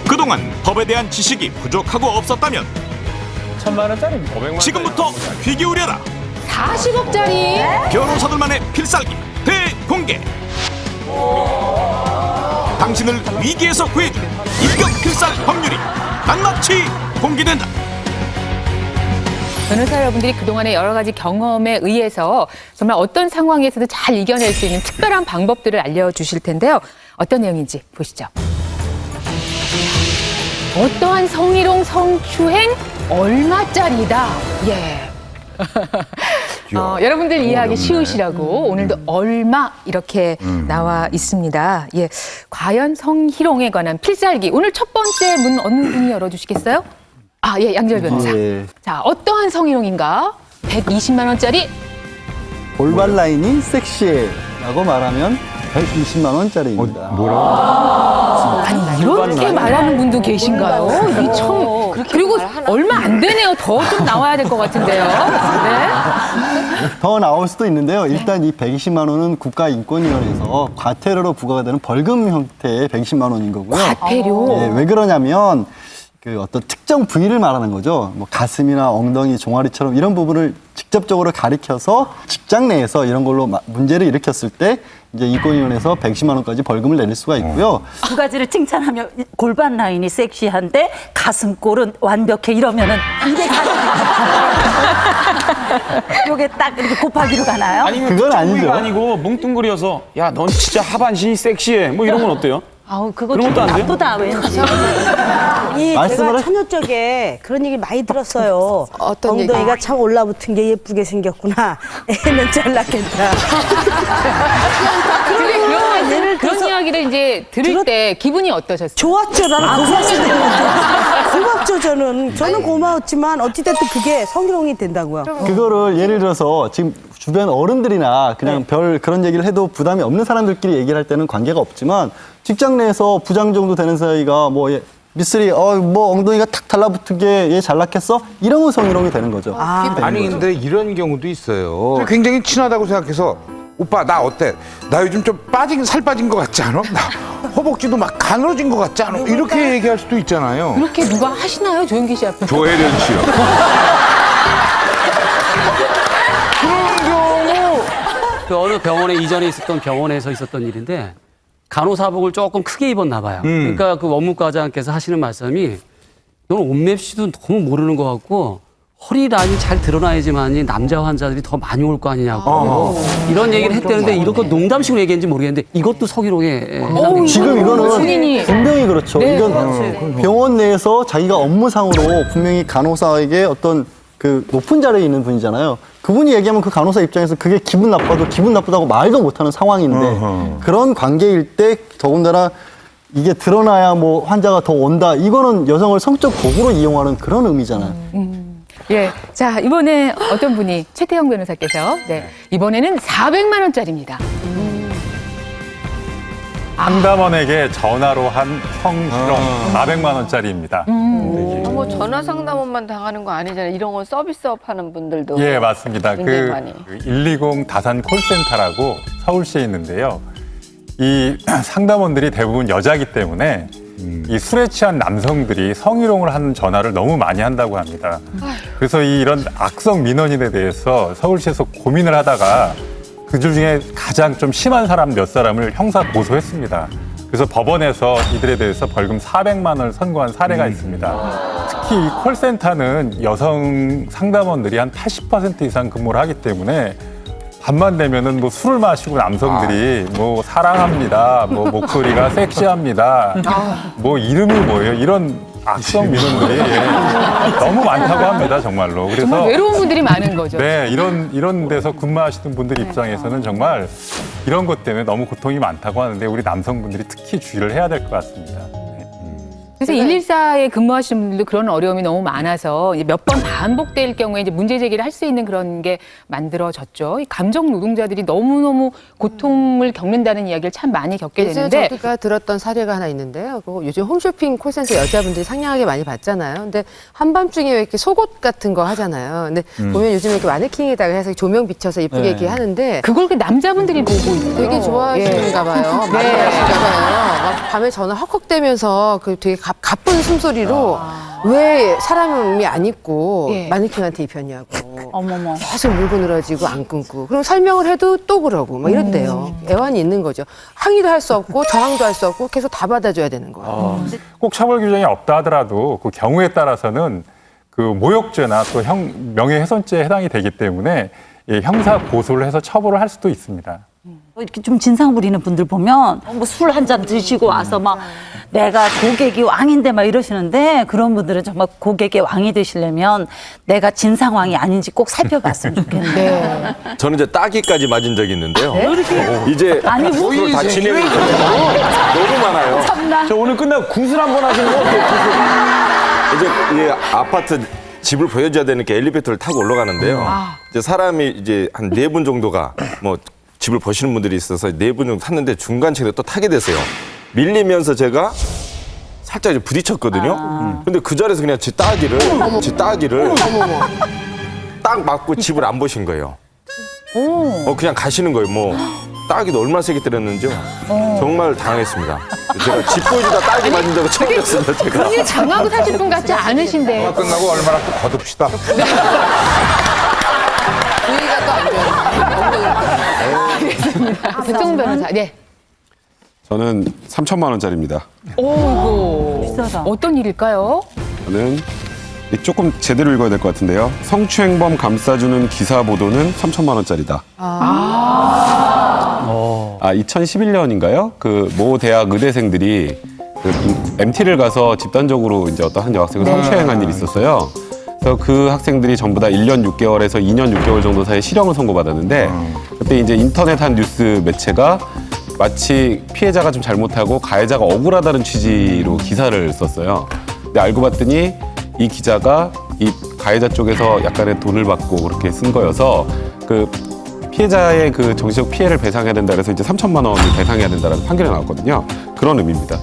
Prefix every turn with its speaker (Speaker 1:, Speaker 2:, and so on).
Speaker 1: 그동안 법에 대한 지식이 부족하고 없었다면
Speaker 2: 1,000만 원짜리 500만
Speaker 1: 지금부터 귀 기울여라.
Speaker 3: 40억짜리?
Speaker 1: 변호사들만의 필살기 대공개. 당신을 위기에서 구해줄 인격 필살 법률이 낱낱이 공개된다.
Speaker 3: 변호사 여러분들이 그동안의 여러 가지 경험에 의해서 정말 어떤 상황에서도 잘 이겨낼 수 있는 특별한 방법들을 알려주실 텐데요. 어떤 내용인지 보시죠. 어떠한 성희롱, 성추행 얼마짜리다. 예. 여러분들 이해하기 쉬우시라고 오늘도 얼마 이렇게 나와 있습니다. 예, 과연 성희롱에 관한 필살기. 오늘 첫 번째 문 어느 분이 열어주시겠어요? 아, 예, 양절 변호사.
Speaker 4: 예.
Speaker 3: 자, 어떠한 성희롱인가? 120만 원짜리?
Speaker 4: 골반 라인이 섹시해라고 말하면 120만 원짜리입니다.
Speaker 3: 아니, 이렇게 말하는 분도 계신가요? 이 참. 그리고 얼마 안 되네요. 더 좀 나와야 될 것 같은데요. 네?
Speaker 4: 더 나올 수도 있는데요. 일단 이 120만 원은 국가인권위원회에서 과태료로 부과가 되는 벌금 형태의 120만 원인 거고요.
Speaker 3: 과태료?
Speaker 4: 예, 왜 그러냐면 그 어떤 특정 부위를 말하는 거죠. 뭐 가슴이나 엉덩이, 종아리처럼 이런 부분을 직접적으로 가리켜서 직장 내에서 이런 걸로 문제를 일으켰을 때 이제 인권위원회에서 120만 원까지 벌금을 내릴 수가 있고요.
Speaker 5: 두 가지를 칭찬하면 골반 라인이 섹시한데 가슴골은 완벽해 이러면은 이게 요게 딱 이렇게 곱하기로 가나요?
Speaker 2: 아니면
Speaker 4: 그건 아니죠.
Speaker 2: 아니고 뭉뚱그려서 야, 넌 진짜 하반신이 섹시해. 뭐 이런 건 어때요?
Speaker 5: 아우 그거
Speaker 2: 그런 것도 안 돼요?
Speaker 5: 나쁘다 왠지.
Speaker 4: 말씀을
Speaker 6: 제가 처녀적에 그런 얘기 많이 들었어요. 엉덩이가 참 올라붙은 게 예쁘게 생겼구나. 애는 잘났겠다.
Speaker 3: 근데 그런 이야기를 이제 들을 때 기분이 어떠셨어요?
Speaker 6: 좋았죠. 나는 고맙습니다. 고맙죠, 저는. 저는 고마웠지만 어찌됐든 그게 성희롱이 된다고요.
Speaker 4: 그거를 예를 들어서 지금 주변 어른들이나 그냥 별 그런 얘기를 해도 부담이 없는 사람들끼리 얘기를 할 때는 관계가 없지만 직장 내에서 부장 정도 되는 사이가 뭐 미쓰리 뭐 엉덩이가 탁 달라붙은 게 얘 잘났겠어? 이런 거 성희롱이 되는 거죠.
Speaker 7: 아니 근데 이런 경우도 있어요. 굉장히 친하다고 생각해서 오빠 나 어때? 나 요즘 좀 살 빠진 것 같지 않아? 나 허벅지도 막 가늘어진 것 같지 않아? 이렇게 얘기할 수도 있잖아요.
Speaker 3: 그렇게 누가 하시나요? 조영기 씨 앞에서?
Speaker 7: 조혜련 씨요.
Speaker 8: 그 어느 병원에 이전에 있었던 병원에서 있었던 일인데 간호사복을 조금 크게 입었나 봐요. 그러니까 그 원무과장께서 하시는 말씀이 너는 옷맵시도 너무 모르는 것 같고 허리 라인이 잘 드러나야지만이 남자 환자들이 더 많이 올 거 아니냐고 이런 얘기를 했다는데 이런 거 농담식으로 얘기했는지 모르겠는데 이것도 성희롱에 해당됩니다.
Speaker 4: 지금 이거는
Speaker 3: 본인이.
Speaker 4: 분명히 그렇죠.
Speaker 3: 네,
Speaker 4: 이건 병원 내에서 자기가 업무상으로 분명히 간호사에게 어떤 그 높은 자리에 있는 분이잖아요. 그분이 얘기하면 그 간호사 입장에서 그게 기분 나빠도 기분 나쁘다고 말도 못하는 상황인데 그런 관계일 때 더군다나 이게 드러나야 뭐 환자가 더 온다. 이거는 여성을 성적 도구로 이용하는 그런 의미잖아요.
Speaker 3: 예. 자, 이번에 어떤 분이 최태형 변호사께서 이번에는 400만 원짜리입니다.
Speaker 9: 상담원에게 전화로 한 성희롱 400만 원짜리입니다.
Speaker 10: 뭐 전화 상담원만 당하는 거 아니잖아요. 이런 건 서비스업 하는 분들도.
Speaker 9: 예, 맞습니다.
Speaker 10: 굉장히 많이.
Speaker 9: 120 다산 콜센터라고 서울시에 있는데요. 이 상담원들이 대부분 여자기 때문에 이 술에 취한 남성들이 성희롱을 하는 전화를 너무 많이 한다고 합니다. 그래서 이런 악성 민원인에 대해서 서울시에서 고민을 하다가 그들 중에 가장 좀 심한 사람 몇 사람을 형사 고소했습니다. 그래서 법원에서 이들에 대해서 벌금 400만 원을 선고한 사례가 있습니다. 특히 이 콜센터는 여성 상담원들이 한 80% 이상 근무를 하기 때문에 밤만 되면은 뭐 술을 마시고 남성들이 뭐 사랑합니다, 뭐 목소리가 섹시합니다, 뭐 이름이 뭐예요? 이런 악성 민원들이 너무 많다고 합니다, 정말로. 그래서
Speaker 3: 정말 외로운 분들이 많은 거죠.
Speaker 9: 네, 이런 데서 근무하시는 분들 입장에서는 정말 이런 것 때문에 너무 고통이 많다고 하는데 우리 남성분들이 특히 주의를 해야 될 것 같습니다.
Speaker 3: 그래서 114에 근무하시는 분들도 그런 어려움이 너무 많아서 몇 번 반복될 경우에 이제 문제 제기를 할 수 있는 그런 게 만들어졌죠. 이 감정 노동자들이 너무너무 고통을 겪는다는 이야기를 참 많이 겪게 되는데
Speaker 11: 저희가 들었던 사례가 하나 있는데요. 요즘 홈쇼핑 콜센터 여자분들이 상냥하게 많이 받잖아요. 근데 한밤중에 왜 이렇게 속옷 같은 거 하잖아요. 근데 보면 요즘 이렇게 마네킹에다가 해서 조명 비춰서 이쁘게 이렇게 하는데
Speaker 3: 그걸 그 남자분들이 보고 있어요.
Speaker 11: 되게 좋아하시는가 봐요. 많이 하시는가 봐요. 막 밤에 전화 헉헉대면서 그 되게 가쁜 숨소리로 왜 사람이 안 입고
Speaker 3: 예.
Speaker 11: 마네킹한테 입혔냐고.
Speaker 5: 어머머.
Speaker 11: 계속 물고 늘어지고 안 끊고. 그럼 설명을 해도 또 그러고 막 이런대요. 애환이 있는 거죠. 항의도 할 수 없고 저항도 할 수 없고 계속 다 받아줘야 되는 거예요.
Speaker 9: 꼭 처벌 규정이 없다 하더라도 그 경우에 따라서는 그 모욕죄나 또 명예훼손죄에 해당이 되기 때문에 예, 형사 고소를 해서 처벌을 할 수도 있습니다.
Speaker 5: 이렇게 좀 진상 부리는 분들 보면 뭐 술 한 잔 드시고 와서 막 내가 고객이 왕인데 막 이러시는데 그런 분들은 정말 고객의 왕이 되시려면 내가 진상왕이 아닌지 꼭 살펴봤으면 좋겠는데.
Speaker 12: 저는 이제 따기까지 맞은 적이 있는데요. 이제
Speaker 5: 아니,
Speaker 12: 앞으로 다 진행이 너무 많아요.
Speaker 2: 저 오늘 끝나고 구슬 한 번 하시는 거 어때요?
Speaker 12: 이제 이 아파트 집을 보여줘야 되니까 엘리베이터를 타고 올라가는데요. 이제 사람이 이제 한 4분 정도가 뭐 집을 보시는 분들이 있어서 4분 정도 탔는데 중간층에 또 타게 됐어요. 밀리면서 제가 살짝 이제 부딪혔거든요. 근데 그 자리에서 그냥 제 따기를 딱 맞고 집을 안 보신 거예요. 그냥 가시는 거예요. 뭐 따기도 얼마나 세게 때렸는지요. 정말 당황했습니다. 제가 집 보여주다 따기 맞은 적은 처음이었습니다. 제가.
Speaker 3: 본인이 장하고 사실 분 같지 않으신데.
Speaker 7: 끝나고 얼마나 또 거둡시다.
Speaker 11: 분위기가 또 안 좋아요.
Speaker 3: 백성훈 변호사. 네.
Speaker 13: 저는 3천만 원짜리입니다.
Speaker 3: 오고.
Speaker 5: 비싸다.
Speaker 3: 어떤 일일까요?
Speaker 13: 저는 조금 제대로 읽어야 될 것 같은데요. 성추행범 감싸주는 기사 보도는 3천만 원짜리다. 2011년인가요? 그 모 대학 의대생들이 그 MT를 가서 집단적으로 이제 어떤 한 여학생을 성추행한 일이 있었어요. 그래서 그 학생들이 전부 다 1년 6개월에서 2년 6개월 정도 사이에 실형을 선고받았는데 그때 이제 인터넷 한 뉴스 매체가 마치 피해자가 좀 잘못하고 가해자가 억울하다는 취지로 기사를 썼어요. 근데 알고 봤더니 이 기자가 이 가해자 쪽에서 약간의 돈을 받고 그렇게 쓴 거여서 그 피해자의 그 정신적 피해를 배상해야 된다 그래서 이제 3천만 원을 배상해야 된다라는 판결이 나왔거든요. 그런 의미입니다.